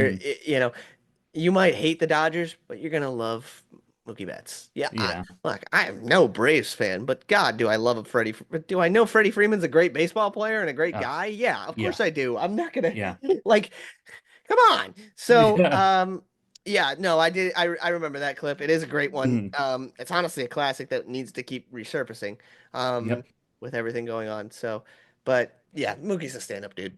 Mhm. You know, you might hate the Dodgers, but you're gonna love Mookie Betts. Yeah, Yeah. look, I am no Braves fan, but God, do I love a Freddie? Do I know Freddie Freeman's a great baseball player and a great Uh, guy? Yeah, of yeah. course I do. I'm not gonna Yeah. like, come on. So, Yeah. yeah, no, I did. I remember that clip. It is a great one. Mhm. It's honestly a classic that needs to keep resurfacing, um, Yep. with everything going on. So, but yeah, Mookie's a stand-up dude.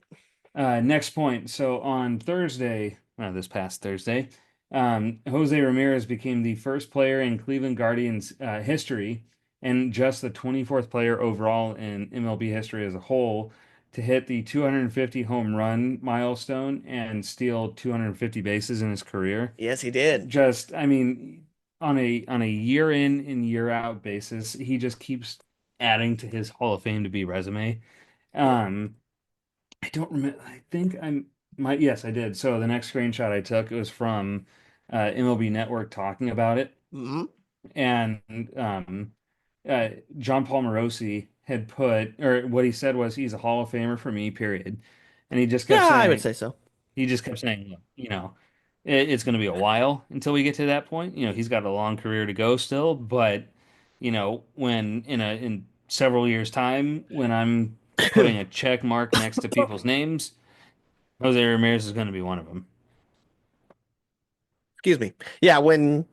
Next point. So on Thursday, this past Thursday, Jose Ramirez became the first player in Cleveland Guardians history and just the 24th player overall in MLB history as a whole to hit the 250 home run milestone and steal 250 bases in his career. Yes, he did. Just, I mean, on a year in and year out basis, he just keeps adding to his Hall of Fame to be resume. Yep. Um, I don't remember. I think yes, I did. So the next screenshot I took, it was from MLB Network talking about it. Hmm. And uh, John Paul Morosi had put, or what he said was, he's a Hall of Famer for me, period. And Yeah, I would say so. he just kept saying, look, it's going to be a while until we get to that point. He's got a long career to go still, but when in several years' time, when I'm putting a check mark next to people's names, Jose Ramirez is going to be one of them. Excuse me. Yeah, when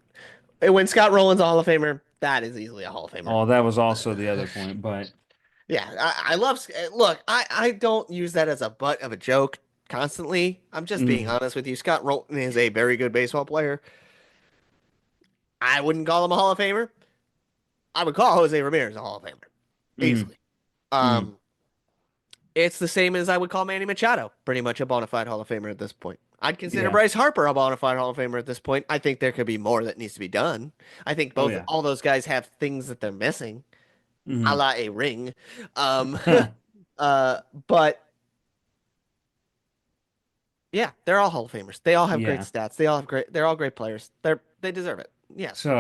Scott Rollen's a Hall of Famer, that is easily a Hall of Famer. Oh, that was also the other point, but Yeah, I love. Look, I don't use that as a butt of a joke constantly. I'm just being mm, honest with you. Scott Rollen is a very good baseball player. I wouldn't call him a Hall of Famer. I would call Jose Ramirez a Hall of Famer mm, easily. mm, Um, it's the same as I would call Manny Machado pretty much a bona fide Hall of Famer at this point. I'd consider yeah, Bryce Harper a bona fide Hall of Famer at this point. I think there could be more that needs to be done. I think oh both yeah, all those guys have things that they're missing, a mm. la a ring. Um, uh, but yeah, they're all Hall of Famers. They all have great Yeah. stats. They all have great. They're all great players. They deserve it. Yes, So